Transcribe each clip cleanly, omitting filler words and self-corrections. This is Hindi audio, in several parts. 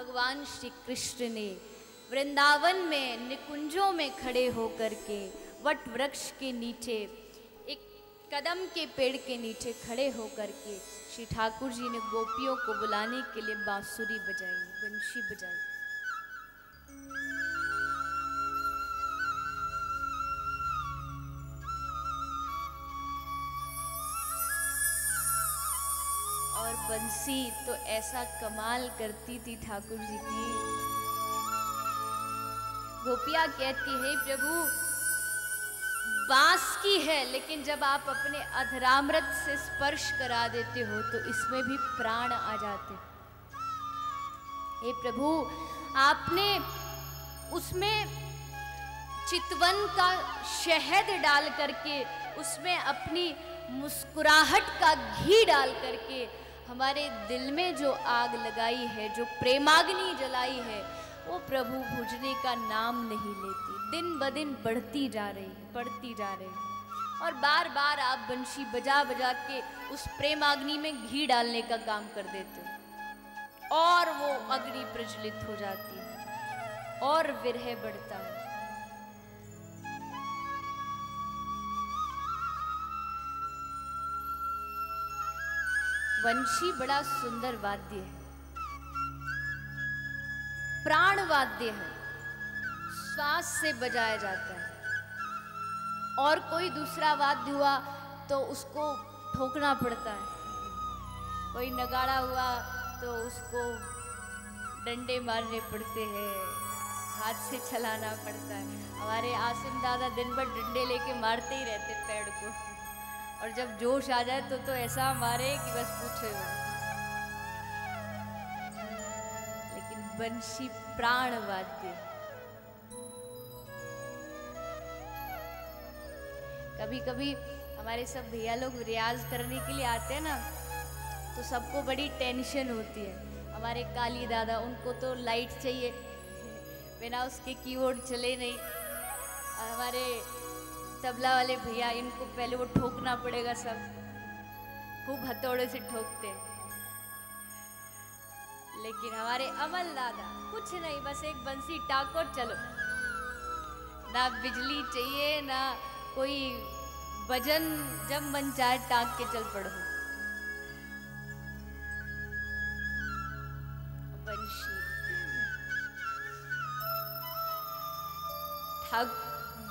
भगवान श्री कृष्ण ने वृंदावन में निकुंजों में खड़े होकर के वट वृक्ष के नीचे, एक कदम के पेड़ के नीचे खड़े होकर के श्री ठाकुर जी ने गोपियों को बुलाने के लिए बांसुरी बजाई, बंशी बजाई। और बंसी तो ऐसा कमाल करती थी ठाकुर जी की। गोपियां कहती है प्रभु बांस की है, लेकिन जब आप अपने अधरामृत से स्पर्श करा देते हो तो इसमें भी प्राण आ जाते। हे प्रभु आपने उसमें चितवन का शहद डाल करके, उसमें अपनी मुस्कुराहट का घी डाल करके हमारे दिल में जो आग लगाई है, जो प्रेमाग्नि जलाई है, वो प्रभु बुझने का नाम नहीं लेती। दिन ब दिन बढ़ती जा रही है, बढ़ती जा रही है। और बार बार आप बंशी बजा बजा के उस प्रेमाग्नि में घी डालने का काम कर देते हो और वो अग्नि प्रज्वलित हो जाती है और विरह बढ़ता है। वंशी बड़ा सुंदर वाद्य है, प्राण वाद्य है, श्वास से बजाया जाता है। और कोई दूसरा वाद्य हुआ तो उसको ठोकना पड़ता है, कोई नगाड़ा हुआ तो उसको डंडे मारने पड़ते हैं, हाथ से चलाना पड़ता है। हमारे आसिम दादा दिन भर डंडे लेके मारते ही रहते पेड़ को, और जब जोश आ जाए तो ऐसा मारे कि बस पूछो ही मत। लेकिन बंशी प्राण वाद्य। कभी कभी हमारे सब भैया लोग रियाज करने के लिए आते हैं ना, तो सबको बड़ी टेंशन होती है। हमारे काली दादा, उनको तो लाइट चाहिए, बिना उसके कीबोर्ड चले नहीं। और हमारे तबला वाले भैया, इनको पहले वो ठोकना पड़ेगा, सब खूब हथौड़े से ठोकते हैं। लेकिन हमारे अमल दादा कुछ नहीं, बस एक बंसी टाको चलो, ना बिजली चाहिए ना कोई भजन, जब मन चाहे टाक के चल पड़ो। बंशी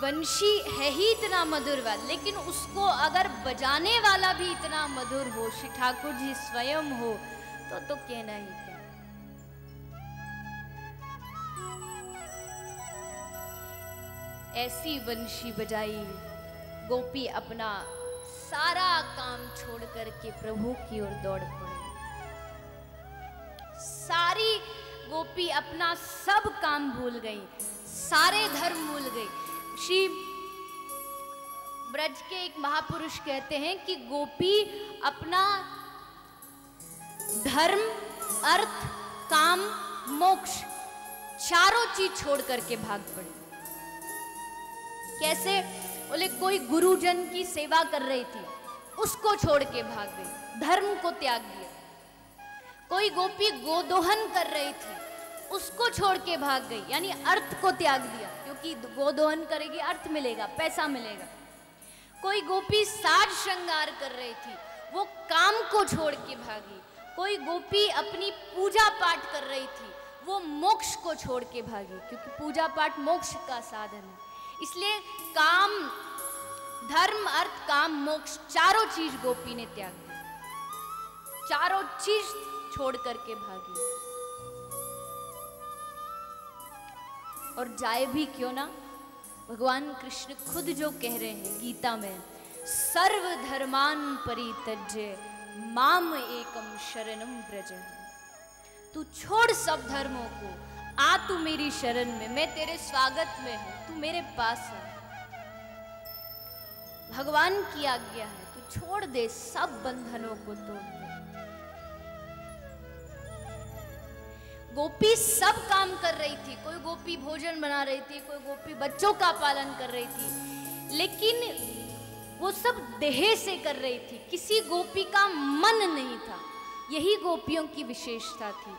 वंशी है ही इतना मधुर वाद, लेकिन उसको अगर बजाने वाला भी इतना मधुर हो, श्री ठाकुर जी स्वयं हो, तो कहना ही क्या। ऐसी वंशी बजाई, गोपी अपना सारा काम छोड़ करके प्रभु की ओर दौड़ पड़े। सारी गोपी अपना सब काम भूल गई, सारे धर्म भूल गई। श्री ब्रज के एक महापुरुष कहते हैं कि गोपी अपना धर्म, अर्थ, काम, मोक्ष चारों चीज छोड़ करके भाग पड़ी। कैसे? बोले कोई गुरुजन की सेवा कर रही थी, उसको छोड़ के भाग गई, धर्म को त्याग दिया। कोई गोपी गोदोहन कर रही थी, उसको छोड़ के भाग गई, यानी अर्थ को त्याग दिया, क्योंकि गोदोहन करेगी अर्थ मिलेगा, पैसा मिलेगा। कोई गोपी साज श्रृंगार कर रही थी, वो काम को छोड़ के भागी। कोई गोपी अपनी पूजा पाठ कर रही थी, वो मोक्ष को छोड़ के भागी, क्योंकि पूजा पाठ मोक्ष का साधन है। इसलिए काम, धर्म, अर्थ, काम, मोक्ष चारों चीज गोपी ने त्याग दी, चारों चीज छोड़ करके भागी। और जाए भी क्यों ना, भगवान कृष्ण खुद जो कह रहे हैं गीता में, सर्व धर्मान परित्यज्य माम एकम शरणम व्रज। तू छोड़ सब धर्मों को, आ तू मेरी शरण में, मैं तेरे स्वागत में हूं, तू मेरे पास है। भगवान की आज्ञा है, तू छोड़ दे, सब बंधनों को तोड़ दे। गोपी सब काम कर रही थी, कोई गोपी भोजन बना रही थी, कोई गोपी बच्चों का पालन कर रही थी, लेकिन वो सब देह से कर रही थी, किसी गोपी का मन नहीं था। यही गोपियों की विशेषता थी।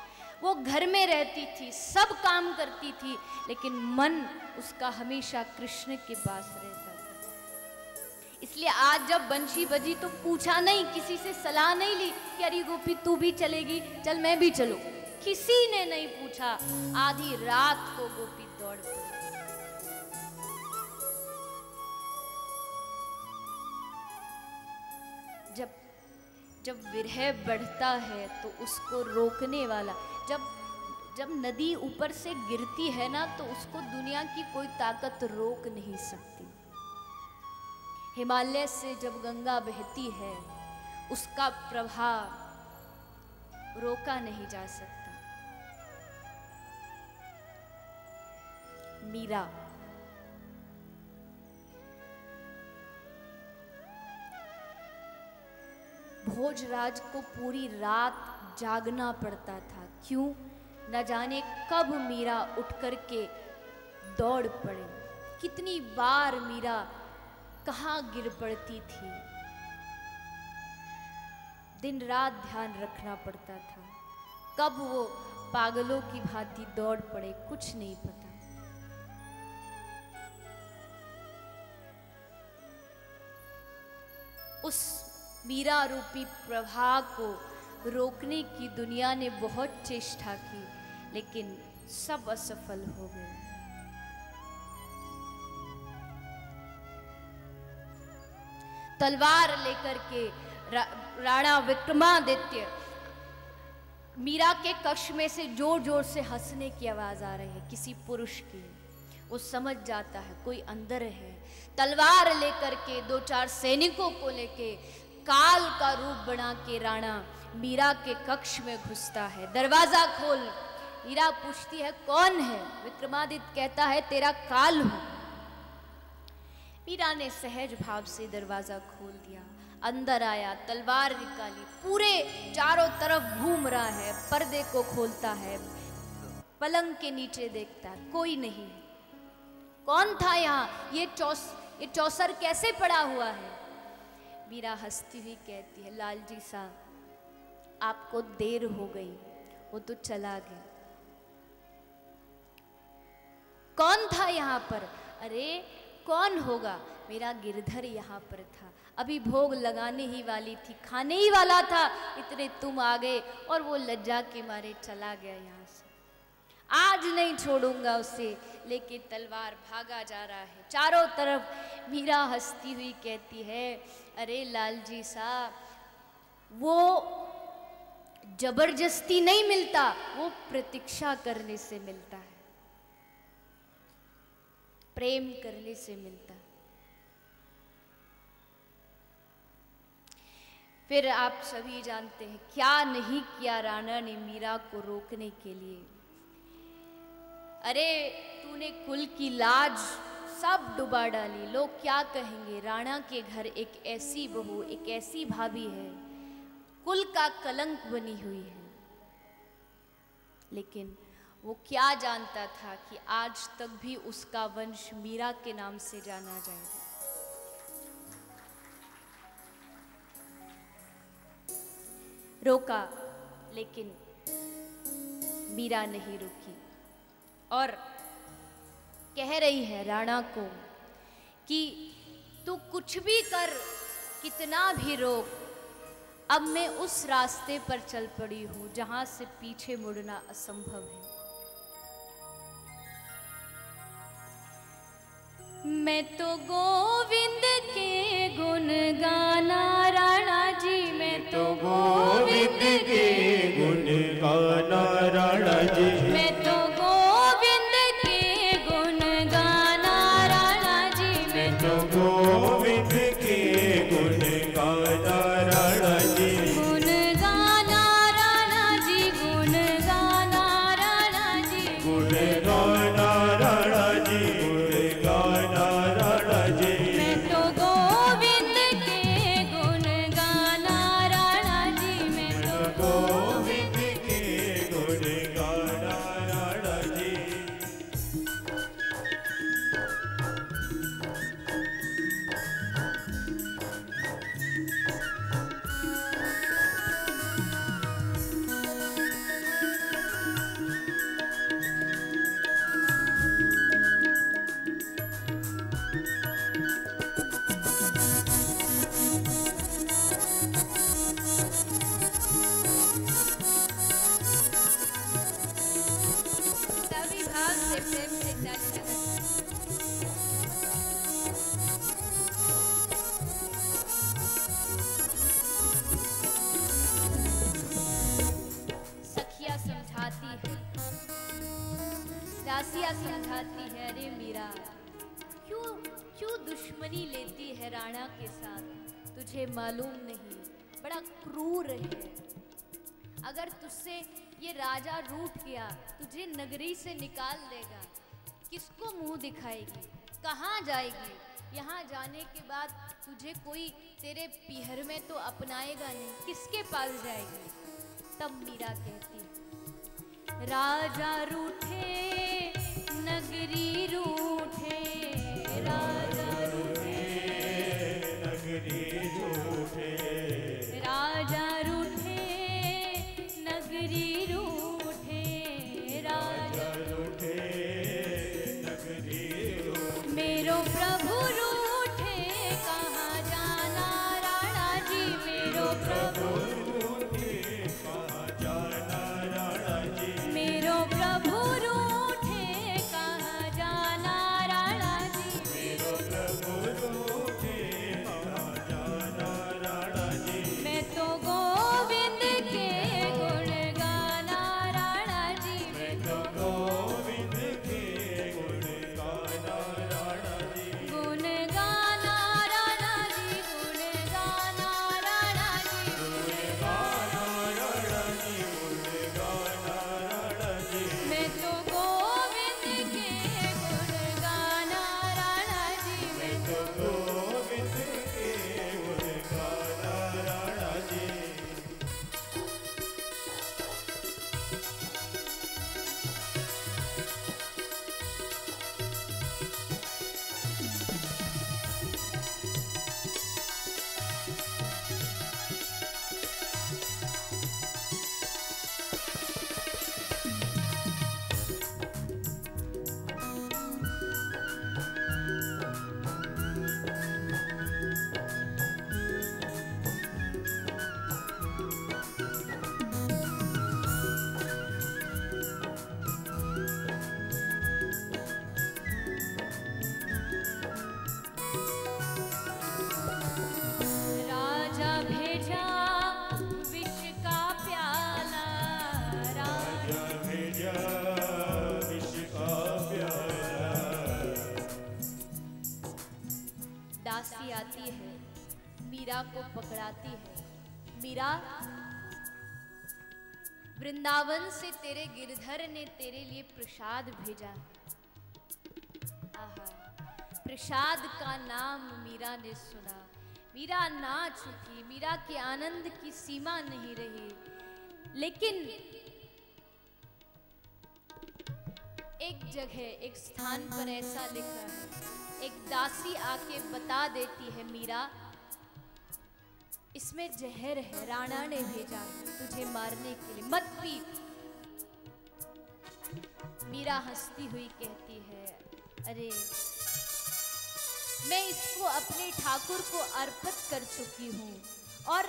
वो घर में रहती थी, सब काम करती थी, लेकिन मन उसका हमेशा कृष्ण के पास रहता था। इसलिए आज जब बंशी बजी तो पूछा नहीं, किसी से सलाह नहीं ली कि अरे गोपी तू भी चलेगी, चल मैं भी चलूं, किसी ने नहीं पूछा। आधी रात को गोपी दौड़ पड़ी। जब विरह बढ़ता है तो उसको रोकने वाला, जब नदी ऊपर से गिरती है ना, तो उसको दुनिया की कोई ताकत रोक नहीं सकती। हिमालय से जब गंगा बहती है, उसका प्रवाह रोका नहीं जा सकता। मीरा भोजराज को पूरी रात जागना पड़ता था। क्यों? न जाने कब मीरा उठ करके दौड़ पड़े। कितनी बार मीरा कहाँ गिर पड़ती थी। दिन रात ध्यान रखना पड़ता था। कब वो पागलों की भांति दौड़ पड़े, कुछ नहीं पता। उस मीरा रूपी प्रवाह को रोकने की दुनिया ने बहुत चेष्टा की, लेकिन सब असफल हो गए। तलवार लेकर के राणा विक्रमादित्य मीरा के कक्ष में से जोर जोर से हंसने की आवाज आ रही है, किसी पुरुष की। वो समझ जाता है कोई अंदर है। तलवार लेकर के 2-4 सैनिकों को लेके काल का रूप बना के राणा मीरा के कक्ष में घुसता है। दरवाजा खोल। मीरा पूछती है कौन है? विक्रमादित्य कहता है तेरा काल हूं। मीरा ने सहज भाव से दरवाजा खोल दिया, अंदर आया, तलवार निकाली, पूरे चारों तरफ घूम रहा है। पर्दे को खोलता है, पलंग के नीचे देखता है, कोई नहीं। कौन था यहाँ? ये चौसर कैसे पड़ा हुआ है? मीरा हंसती हुई कहती है लालजी साहब आपको देर हो गई, वो तो चला गया। कौन था यहाँ पर? अरे कौन होगा, मेरा गिरधर यहाँ पर था, अभी भोग लगाने ही वाली थी, खाने ही वाला था, इतने तुम आ गए और वो लज्जा के मारे चला गया यहाँ से। आज नहीं छोड़ूंगा उसे। लेके तलवार भागा जा रहा है। चारों तरफ मीरा हंसती हुई कहती है अरे लालजी साहब वो जबरदस्ती नहीं मिलता, वो प्रतीक्षा करने से मिलता है, प्रेम करने से मिलता है। फिर आप सभी जानते हैं क्या नहीं किया राणा ने मीरा को रोकने के लिए। अरे तूने कुल की लाज सब डुबा डाली। लोग क्या कहेंगे? राणा के घर एक ऐसी बहू, एक ऐसी भाभी है, कुल का कलंक बनी हुई है। लेकिन वो क्या जानता था कि आज तक भी उसका वंश मीरा के नाम से जाना जाएगा। रोका, लेकिन मीरा नहीं रुकी और कह रही है राणा को कि तू कुछ भी कर, कितना भी रोक, अब मैं उस रास्ते पर चल पड़ी हूं जहां से पीछे मुड़ना असंभव है। मैं तो गोविंद के गुण गाना राणा जी, मैं तो गोविंद के गुण गाना राणा जी, मैं तो गोविंद के गुण गाना राणा जी, मैं तो गोविंद के गुण गाना राणा जी, गुण गाना राणा जी, गुण गाना राणा जी, गुण गाना राणा जी, गाना से प्रेम से ताली लगा। सखिया समझाती है, दासिया समझाती है, अरे मीरा क्यों क्यों दुश्मनी लेती है राणा के साथ, तुझे मालूम नहीं बड़ा क्रूर है। अगर तुझसे ये राजा रूठ गया, तुझे नगरी से निकाल देगा, किसको मुंह दिखाएगी, कहाँ जाएगी? यहाँ जाने के बाद तुझे कोई तेरे पीहर में तो अपनाएगा नहीं, किसके पास जाएगी? तब मीरा कहती है, राजा रूठे नगरी रूठे, राजा रूठे नगरी रूठे, राजा रूठे नगरी रूठे, राजा रूठे नगरी रूठे, मेरो प्रभु रूठे कहाँ जाना राणा जी, मेरो प्रभु रूठे कहाँ जाना राणा जी, मेरो प्रभु रूठे कहाँ जाना राणा जी, मेरो प्रभु रूठे कहाँ जाना राणा जी, मैं तो गोविंद के गुण गाना राणा जी, मैं तो गोविंद के गुण गाना राणा जी, गुण गाना राणा जी, गुण गाना राणा जी, गुण गाना राणा जी, गुण गाना राणा जी, मैं तो गोविंद के गुण गाना राणा जी, मैं तो गोविंद के गुण गाना राणा जी। राजा भेजा विष का प्याला, राजा भेजा विष का प्याला, दासी आती है, मीरा को पकड़ाती है, मीरा वृंदावन से तेरे गिरधर ने तेरे लिए प्रसाद भेजा। आहा, प्रसाद का नाम मीरा ने सुना, मीरा नाच उठी, मीरा के आनंद की सीमा नहीं रही। लेकिन एक जगह, एक स्थान पर ऐसा लिखा है, एक दासी आके बता देती है, मीरा इसमें जहर है, राणा ने भेजा है तुझे मारने के लिए, मत पी। मीरा हंसती हुई कहती है, अरे मैं इसको अपने ठाकुर को अर्पित कर चुकी हूँ, और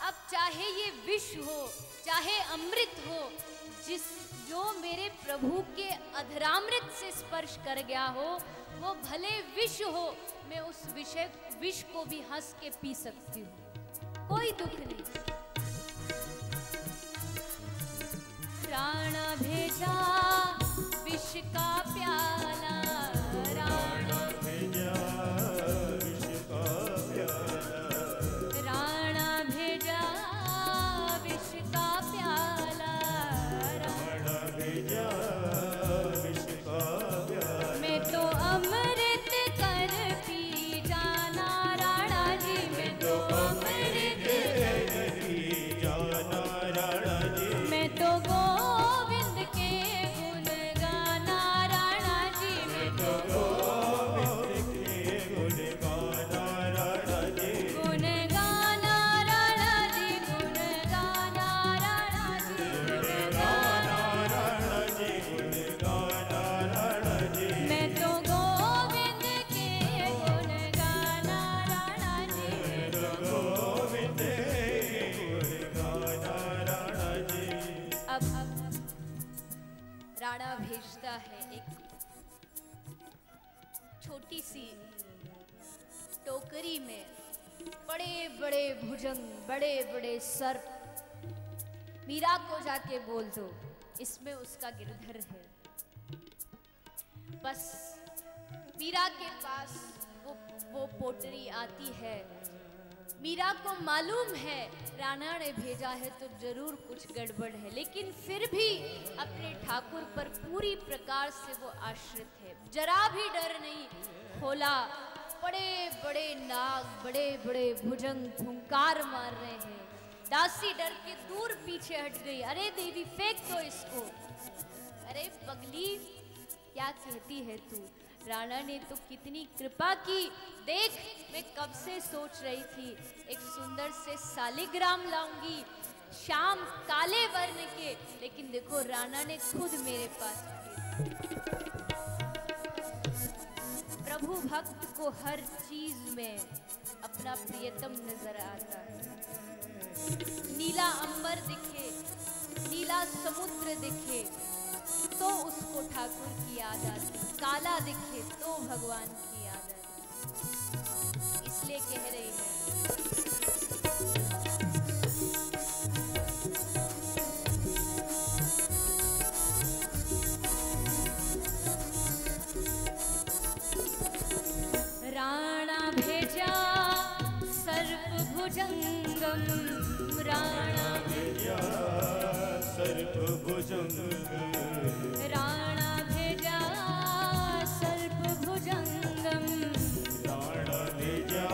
अब चाहे ये विष हो चाहे अमृत हो, जो मेरे प्रभु के अधरामृत से स्पर्श कर गया हो, वो भले विष हो, मैं उस विष को भी हंस के पी सकती हूँ, कोई दुख नहीं। राणा भेजा विष का प्याला, राणा भेजा विष का प्याला, राणा भेजा विष का प्याला, राणा भेजा विष का प्याला, मैं तो अमृत कर पी जाना राणा जी, मैं तो अमृत कर पी जाना राणा जी, मैं तो गोविंद के गुण गाना राणा जी, मैं तो गोविंद के गुण गाना राणा जी, गुण गाना राणा जी, गुण गाना राणा जी, गुण गाना राणा जी, गुण गाना राणा जी, मैं तो गोविंद के गुण गाना राणा जी, मैं तो गोविंद के गुण गाना राणा जी। अब राणा भेजता है एक छोटी सी टोकरी में बड़े बड़े भुजंग, बड़े बड़े सर्प। मीरा को जाके बोल दो इसमें उसका गिरधर है। बस मीरा के पास वो पोटरी आती है। मीरा को मालूम है राणा ने भेजा है तो जरूर कुछ गड़बड़ है, लेकिन फिर भी अपने ठाकुर पर पूरी प्रकार से वो आश्रित है। जरा भी डर नहीं। खोला, बड़े बड़े नाग, बड़े बड़े भुजंग फुंकार मार रहे हैं। दासी डर के दूर पीछे हट गई। अरे देवी फेंक दो इसको। अरे पगली क्या कहती है तू? राणा ने तो कितनी कृपा की। देख, मैं कब से सोच रही थी एक सुंदर से शालिग्राम लाऊंगी, श्याम काले वर्ण के, लेकिन देखो राणा ने खुद मेरे पास। प्रभु भक्त को हर चीज में अपना प्रियतम नजर आता है। नीला अंबर दिखे, नीला समुद्र दिखे तो उसको ठाकुर की याद आती, काला दिखे तो भगवान की याद आती। इसलिए कह रही है राणा भेजा सर्प भुजंगम, राणा भेजा सर्प भुजंगम, राणा भेजा सर्प भुजंगम, राणा भेजा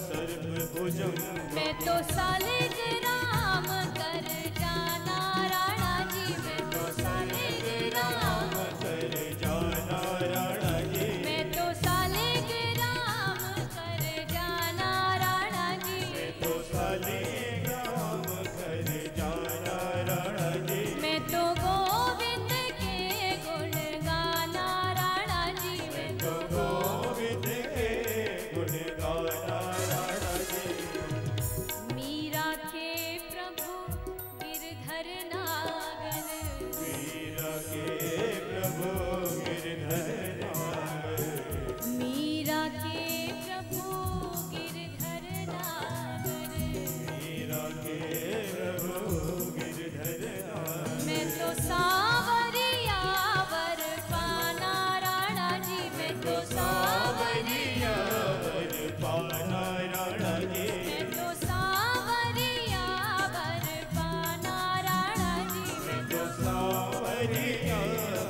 सर्प भुजंगम। मैं तो शालिग्राम कर जाना राणा जी, मैं तो शालिग्राम कर जाना राणा जी, मैं तो शालिग्राम कर जाना राणा जी, मैं तो शालिग्राम कर जाना राणा जी, मैं तो गोविंद के गुण गाना राणा जी, मैं तो गोविंद के गुण गाना राणा जी। मीरा के प्रभु गिरधर नागन, मीरा के प्रभु गिरधर नागन, मीरा के प्रभु गिरधर नागन, मीरा के प्रभु गिरधर नागन। मैं तो सावरिया वर पाना राणा जी, मैं तो सावरिया वर पाना राणा जी, मैं तो सावरिया वर पाना राणा जी, मैं तो सावरिया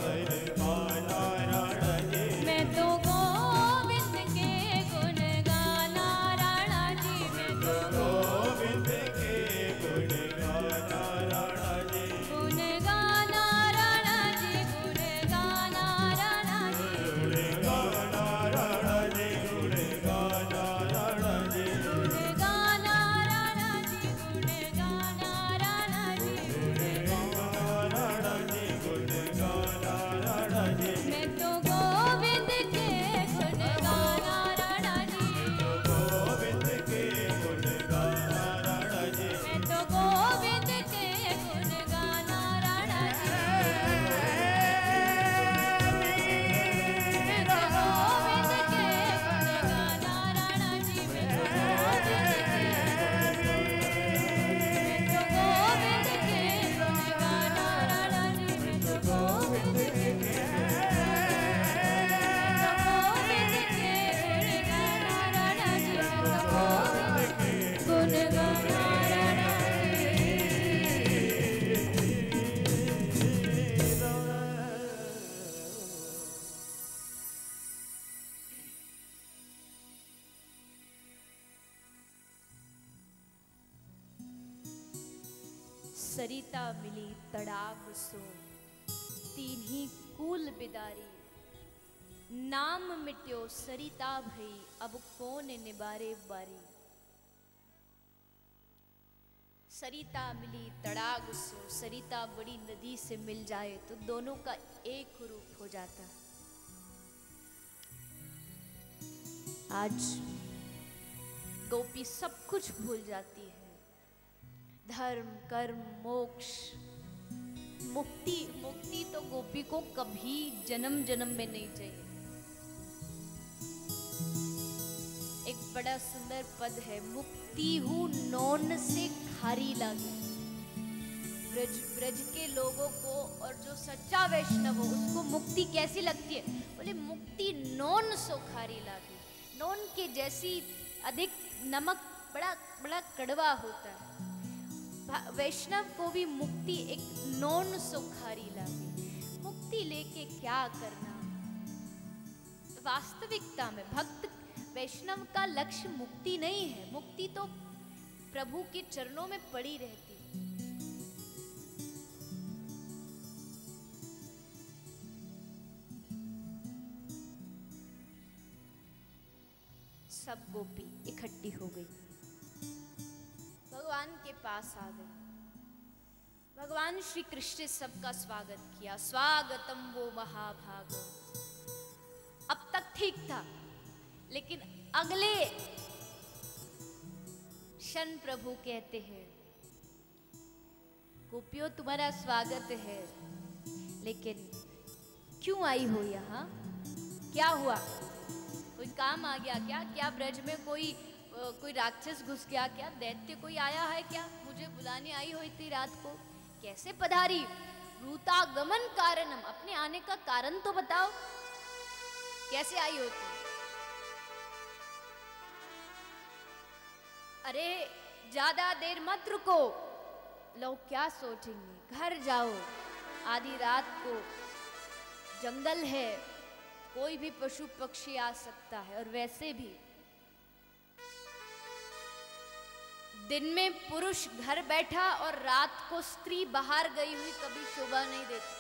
वर पाना राणा जी, मैं तो गोविंद के गुण गाना राणा जी, मैं तो गोविंद के गुण गाना राणा जी, गुण गाना राणा जी, गुण गाना राणा जी, गुण गाना राणा जी, गुण गाना राणा जी, गुण गाना राणा जी, गुण गाना राणा जी, गुण गाना राणा जी, गुण गाना राणा जी। मैं तो गोविंद के गुण गाना राणा जी, गोविंद के गुण गाना राणा जी, मैं तो गोविंद के गुण गाना राणा जी, मैं तो गोविंद के गुण गाना राणा जी, मैं तो गोविंद के, मैं तो गोविंद के गुण गाना राणा जी, मैं तो गोविंद के, मैं तो गोविंद के गुण गाना राणा जी, मैं तो गोविंद के गुण गाना राणा सरिता मिली तड़ाग सो, तीन ही कूल बिदारी, नाम मिट्यो सरिता भई, अब कौन निबारे बारी। सरिता मिली तड़ाग सो, सरिता बड़ी नदी से मिल जाए तो दोनों का एक रूप हो जाता। आज गोपी सब कुछ भूल जाती है, धर्म कर्म मोक्ष मुक्ति। मुक्ति तो गोपी को कभी जन्म जन्म में नहीं चाहिए। बड़ा सुंदर पद है, मुक्ति हूँ नौन से खारी लागे। ब्रज ब्रज के लोगों को और जो सच्चा वैष्णव हो उसको मुक्ति कैसी लगती है? बोले मुक्ति नौन सो खारी लागे। नौन के जैसी अधिक नमक बड़ा बड़ा कड़वा होता है। वैष्णव को भी मुक्ति एक नौन सो खारी लागे। मुक्ति लेके क्या करना? वास्तविकता में भक्त वैष्णव का लक्ष्य मुक्ति नहीं है। मुक्ति तो प्रभु के चरणों में पड़ी रहती है। सब गोपी इकट्ठी हो गई, भगवान के पास आ गई। भगवान श्री कृष्ण ने सबका स्वागत किया। स्वागतम वो महाभागो। अब तक ठीक था, लेकिन अगले क्षण प्रभु कहते हैं, गोपियों तुम्हारा स्वागत है, लेकिन क्यों आई हो यहाँ? क्या हुआ? कोई काम आ गया क्या? क्या ब्रज में कोई राक्षस घुस गया क्या? दैत्य कोई आया है क्या? मुझे बुलाने आई हो इतनी रात को? कैसे पधारी? रूतागमन कारणम, अपने आने का कारण तो बताओ, कैसे आई हो तुम? अरे ज्यादा देर मत रुको, लोग क्या सोचेंगे? घर जाओ, आधी रात को जंगल है, कोई भी पशु पक्षी आ सकता है, और वैसे भी दिन में पुरुष घर बैठा और रात को स्त्री बाहर गई हुई कभी शोभा नहीं देती।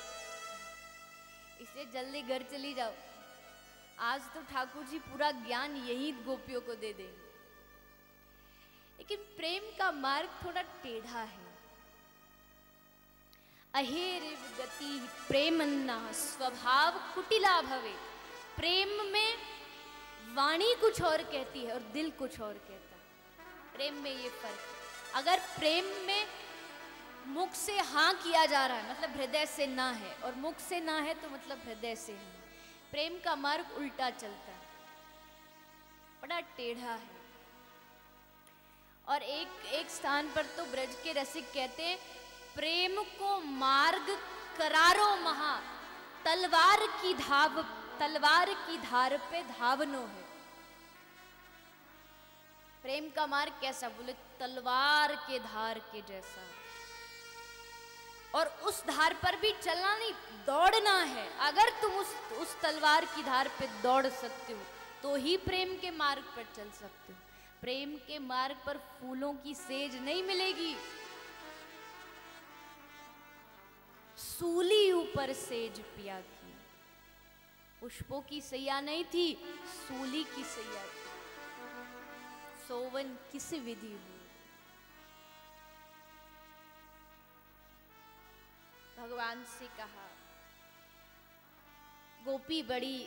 इसे जल्दी घर चली जाओ। आज तो ठाकुर जी पूरा ज्ञान यही गोपियों को दे देंगे। लेकिन प्रेम का मार्ग थोड़ा टेढ़ा है। अहेरिव गति प्रेमन्ना स्वभाव कुटिला भवे। प्रेम में वाणी कुछ और कहती है और दिल कुछ और कहता है। प्रेम में ये फर्क है। अगर प्रेम में मुख से हाँ किया जा रहा है मतलब हृदय से ना है, और मुख से ना है तो मतलब हृदय से है। प्रेम का मार्ग उल्टा चलता है, बड़ा टेढ़ा है। और एक स्थान पर तो ब्रज के रसिक कहते हैं, प्रेम को मार्ग करारो महा, तलवार की धार पे धावनो है। प्रेम का मार्ग कैसा? बोले तलवार के धार के जैसा। और उस धार पर भी चलना नहीं, दौड़ना है। अगर तुम उस तलवार की धार पे दौड़ सकते हो तो ही प्रेम के मार्ग पर चल सकते हो। प्रेम के मार्ग पर फूलों की सेज नहीं मिलेगी, सूली ऊपर सेज पिया की। पुष्पों की सैया नहीं थी, सूली की सैया थी। सोवन किस विधि हुई। भगवान से कहा। गोपी बड़ी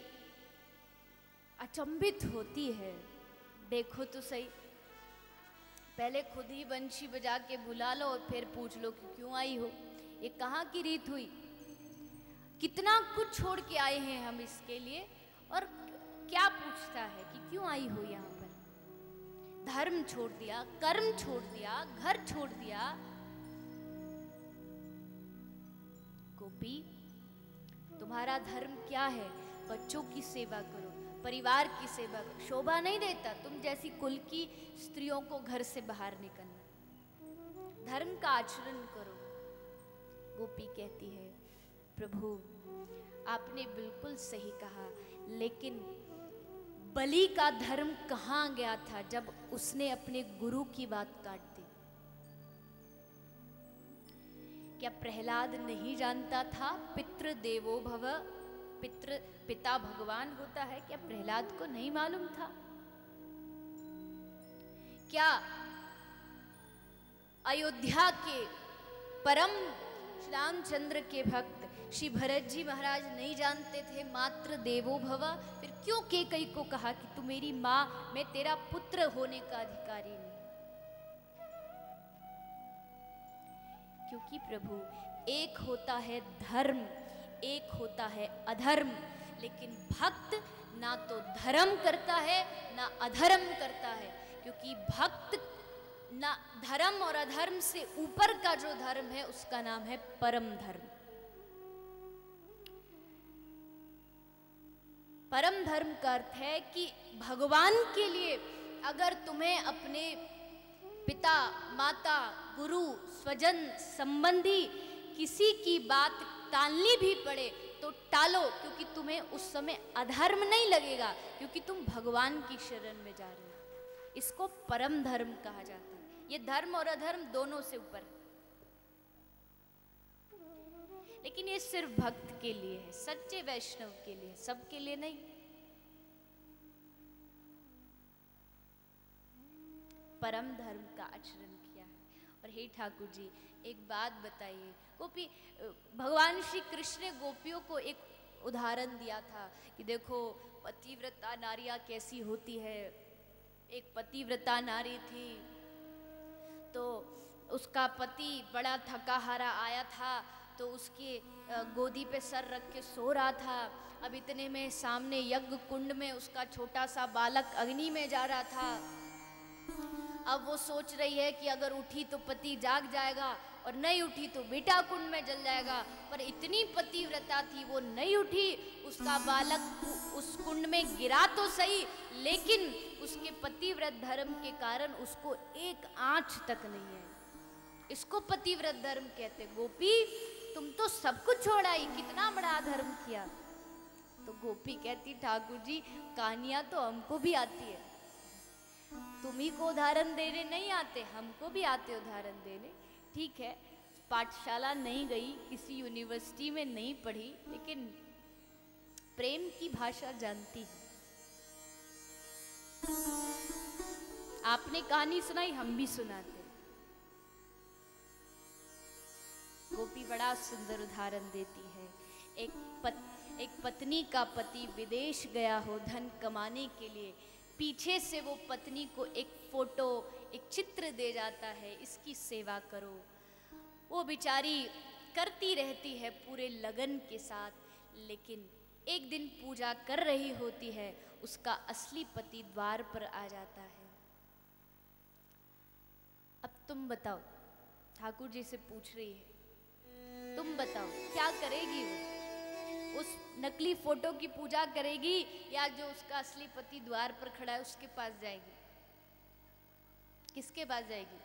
अचंभित होती है। देखो तो सही, पहले खुद ही बंशी बजा के बुला लो और फिर पूछ लो कि क्यों आई हो। ये कहाँ की रीत हुई? कितना कुछ छोड़ के आए हैं हम इसके लिए, और क्या पूछता है कि क्यों आई हो यहाँ पर? धर्म छोड़ दिया, कर्म छोड़ दिया, घर छोड़ दिया। गोपी, तुम्हारा धर्म क्या है? बच्चों की सेवा करो, परिवार की सेवा करो। शोभा नहीं देता तुम जैसी कुल की स्त्रियों को घर से बाहर निकलना। धर्म का आचरण करो। गोपी कहती है, प्रभु आपने बिल्कुल सही कहा, लेकिन बलि का धर्म कहाँ गया था जब उसने अपने गुरु की बात काट दी? क्या प्रहलाद नहीं जानता था पितृ देवो भव, पिता भगवान होता है? क्या प्रहलाद को नहीं मालूम था? क्या अयोध्या के परम रामचंद्र के भक्त श्री भरत जी महाराज नहीं जानते थे मात्र देवो भव? फिर क्यों केकई को कहा कि तू मेरी माँ, मैं तेरा पुत्र होने का अधिकारी नहीं? क्योंकि प्रभु एक होता है धर्म, एक होता है अधर्म, लेकिन भक्त ना तो धर्म करता है ना अधर्म करता है, क्योंकि भक्त ना धर्म और अधर्म से ऊपर का जो धर्म है उसका नाम है परम धर्म। परम धर्म का अर्थ है कि भगवान के लिए अगर तुम्हें अपने पिता, माता, गुरु, स्वजन, संबंधी किसी की बात टालनी भी पड़े तो टालो, क्योंकि तुम्हें उस समय अधर्म नहीं लगेगा, क्योंकि तुम भगवान की शरण में जा रहे हो। इसको परम धर्म कहा जाता है। ये धर्म और अधर्म दोनों से ऊपर है, लेकिन ये सिर्फ भक्त के लिए है, सच्चे वैष्णव के लिए, सबके लिए नहीं। परम धर्म का आचरण किया है। और हे ठाकुर जी, एक बात बताइए, गोपी भगवान श्री कृष्ण ने गोपियों को एक उदाहरण दिया था कि देखो पतिव्रता नारियां कैसी होती है। एक पतिव्रता नारी थी, तो उसका पति बड़ा थका हारा आया था, तो उसकी गोदी पे सर रख के सो रहा था। अब इतने में सामने यज्ञ कुंड में उसका छोटा सा बालक अग्नि में जा रहा था। अब वो सोच रही है कि अगर उठी तो पति जाग जाएगा और नहीं उठी तो बेटा कुंड में जल जाएगा, पर इतनी पतिव्रता थी वो नहीं उठी। उसका बालक उस कुंड में गिरा तो सही, लेकिन उसके पतिव्रत धर्म के कारण उसको एक आंच तक नहीं है। इसको पतिव्रत धर्म कहते। गोपी तुम तो सब कुछ छोड़ आई, कितना बड़ा धर्म किया। तो गोपी कहती ठाकुर जी कहानियां तो हमको भी आती है, तुम्ही को उदाहरण देने नहीं आते, हमको भी आते उदाहरण देने। ठीक है, पाठशाला नहीं गई, किसी यूनिवर्सिटी में नहीं पढ़ी, लेकिन प्रेम की भाषा जानती है। आपने कहानी सुनाई, हम भी सुनाते। गोपी बड़ा सुंदर उदाहरण देती है। एक पत्नी का पति विदेश गया हो धन कमाने के लिए, पीछे से वो पत्नी को एक फोटो, एक चित्र दे जाता है, इसकी सेवा करो। वो बेचारी करती रहती है पूरे लगन के साथ, लेकिन एक दिन पूजा कर रही होती है, उसका असली पति द्वार पर आ जाता है। अब तुम बताओ, ठाकुर जी से पूछ रही है, तुम बताओ क्या करेगी वो? उस नकली फोटो की पूजा करेगी या जो उसका असली पति द्वार पर खड़ा है उसके पास जाएगी? किसके पास जाएगी?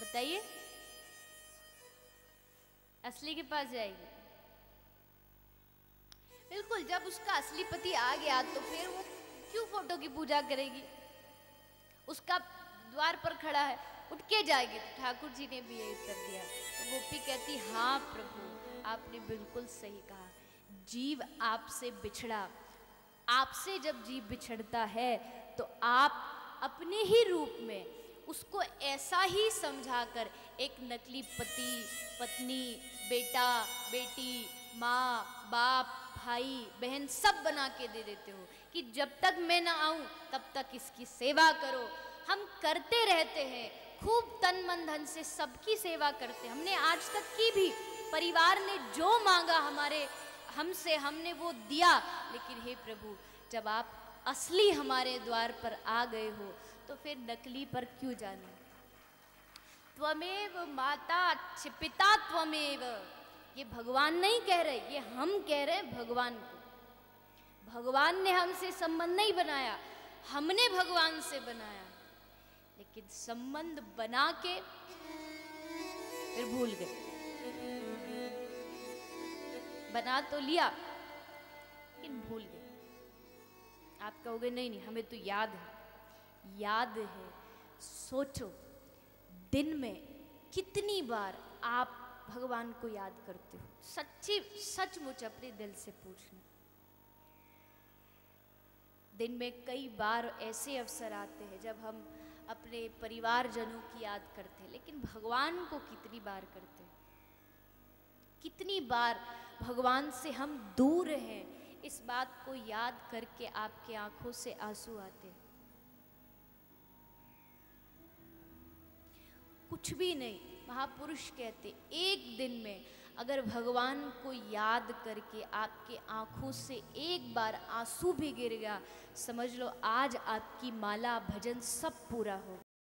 बताइए। असली के पास जाएगी। बिल्कुल, जब उसका असली पति आ गया तो फिर वो क्यों फोटो की पूजा करेगी? उसका द्वार पर खड़ा है, उठ के जाएगी। तो ठाकुर जी ने भी यही उत्तर दिया। तो गोपी कहती हाँ प्रभु, आपने बिल्कुल सही कहा। जीव आपसे बिछड़ा, आपसे जब जीव बिछड़ता है तो आप अपने ही रूप में उसको ऐसा ही समझाकर एक नकली पति, पत्नी, बेटा, बेटी, माँ, बाप, भाई, बहन सब बना के दे देते हो कि जब तक मैं ना आऊं तब तक इसकी सेवा करो। हम करते रहते हैं, खूब तन मन धन से सबकी सेवा करते हैं। हमने आज तक की भी, परिवार ने जो मांगा हमसे हमने वो दिया। लेकिन हे प्रभु, जब आप असली हमारे द्वार पर आ गए हो तो फिर नकली पर क्यों जाना? त्वमेव माता च पिता त्वमेव, ये भगवान नहीं कह रहे, ये हम कह रहे हैं भगवान को। भगवान ने हमसे संबंध नहीं बनाया, हमने भगवान से बनाया। लेकिन संबंध बना के फिर भूल गए। बना तो लिया लेकिन भूल गए। आप कहोगे नहीं नहीं हमें तो याद है। याद है, सोचो दिन में कितनी बार आप भगवान को याद करते हो? सच्ची सचमुच अपने दिल से पूछना। दिन में कई बार ऐसे अवसर आते हैं जब हम अपने परिवारजनों की याद करते हैं, लेकिन भगवान को कितनी बार करते हैं? कितनी बार भगवान से हम दूर हैं, इस बात को याद करके आपके आंखों से आंसू आते हैं। कुछ भी नहीं, महापुरुष कहते एक दिन में अगर भगवान को याद करके आपके आंखों से एक बार आंसू भी गिर गया, समझ लो आज आपकी माला भजन सब पूरा हो